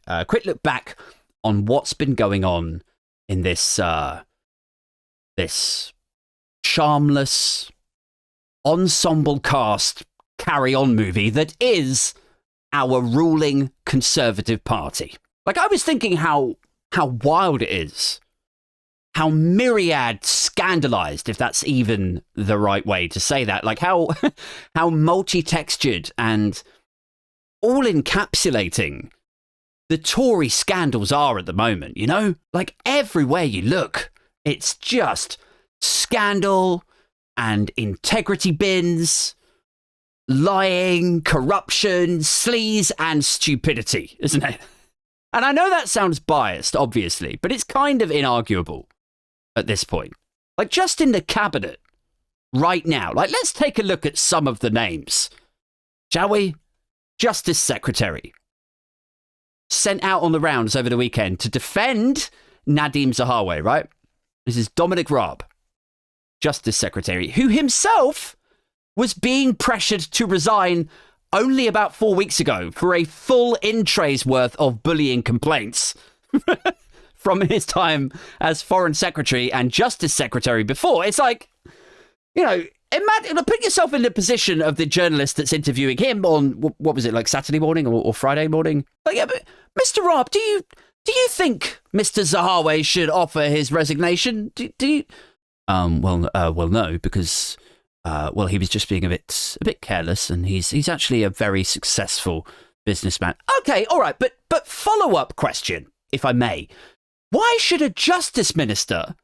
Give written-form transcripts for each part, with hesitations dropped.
A quick look back on what's been going on in this this charmless ensemble cast carry-on movie that is our ruling Conservative Party. Like, I was thinking how wild it is, how myriad scandalized, if that's even the right way to say that, like how multi-textured and all encapsulating the Tory scandals are at the moment, you know? Like, everywhere you look, it's just scandal and integrity bins, lying, corruption, sleaze, and stupidity, isn't it? And I know that sounds biased, obviously, but it's kind of inarguable at this point. Like, just in the cabinet right now, like, let's take a look at some of the names, shall we? Justice Secretary, sent out on the rounds over the weekend to defend Nadeem Zahawi, right? This is Dominic Raab, Justice Secretary, who himself was being pressured to resign only about 4 weeks ago for a full in-trays worth of bullying complaints from his time as Foreign Secretary and Justice Secretary before. It's like, you know, imagine, put yourself in the position of the journalist that's interviewing him on, what was it, like Saturday morning or Friday morning? Like, yeah, but Mr. Raab, do you think Mr. Zahawi should offer his resignation? Do you? Well, no, because he was just being a bit careless, and he's actually a very successful businessman. Okay, all right, but follow-up question, if I may. Why should a justice minister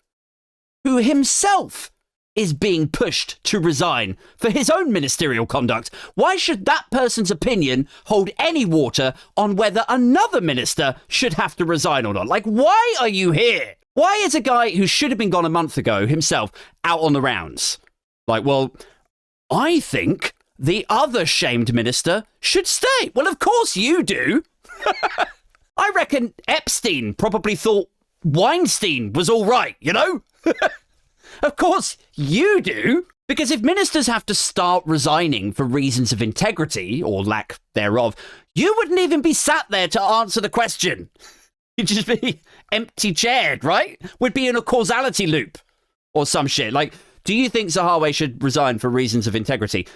who himself is being pushed to resign for his own ministerial conduct, why should that person's opinion hold any water on whether another minister should have to resign or not? Like, why are you here? Why is a guy who should have been gone a month ago himself out on the rounds? Like, well, I think the other shamed minister should stay. Well, of course you do. I reckon Epstein probably thought Weinstein was all right, you know? Of course you do. Because if ministers have to start resigning for reasons of integrity or lack thereof, you wouldn't even be sat there to answer the question. You'd just be empty-chaired, right? We'd be in a causality loop or some shit. Like, do you think Zahawi should resign for reasons of integrity?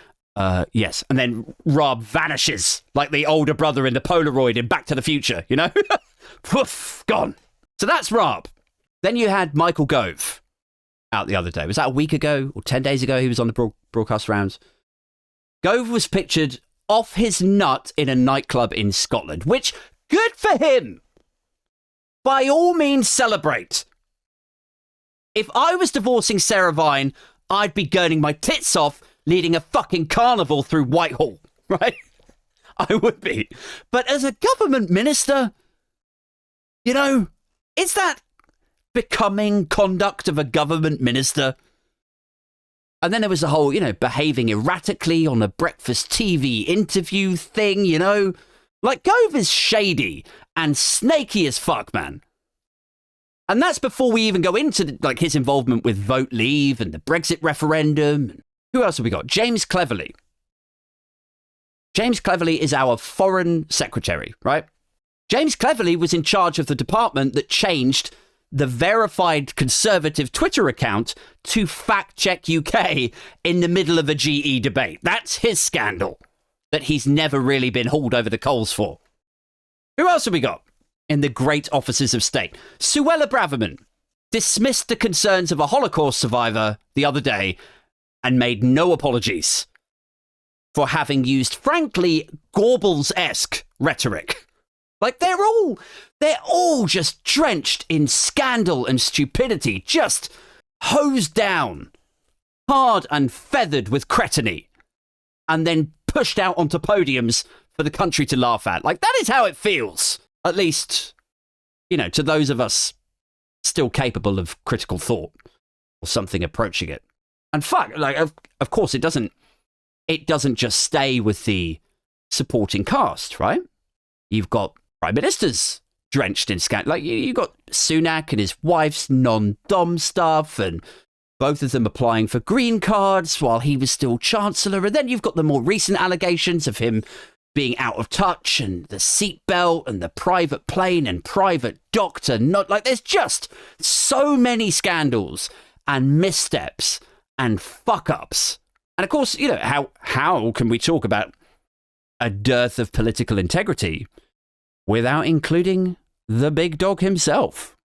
Yes. And then Raab vanishes like the older brother in the Polaroid in Back to the Future, you know? Poof, gone. So that's Raab. Then you had Michael Gove out the other day. Was that a week ago or 10 days ago? He was on the broadcast rounds. Gove was pictured off his nut in a nightclub in Scotland, which, good for him. By all means, celebrate. If I was divorcing Sarah Vine, I'd be gurning my tits off, leading a fucking carnival through Whitehall, right? I would be. But as a government minister, you know, is that becoming conduct of a government minister? And then there was the whole, you know, behaving erratically on a breakfast TV interview thing, you know? Like, Gove is shady and snaky as fuck, man. And that's before we even go into, like, his involvement with Vote Leave and the Brexit referendum. Who else have we got? James Cleverly. James Cleverly is our foreign secretary, right? James Cleverly was in charge of the department that changed the verified Conservative Twitter account to Fact Check UK in the middle of a GE debate. That's his scandal that he's never really been hauled over the coals for. Who else have we got in the great offices of state? Suella Braverman dismissed the concerns of a Holocaust survivor the other day and made no apologies for having used, frankly, Goebbels-esque rhetoric. Like, they're all just drenched in scandal and stupidity, just hosed down, hard and feathered with cretiny, and then pushed out onto podiums for the country to laugh at. Like, that is how it feels, at least, you know, to those of us still capable of critical thought or something approaching it. And fuck, like, of course, it doesn't just stay with the supporting cast, right? You've got prime ministers drenched in scandal. Like, you got Sunak and his wife's non-dom stuff, and both of them applying for green cards while he was still chancellor. And then you've got the more recent allegations of him being out of touch, and the seatbelt, and the private plane, and private doctor. Not like there's just so many scandals and missteps and fuck ups. And of course, you know, how can we talk about a dearth of political integrity without including the big dog himself?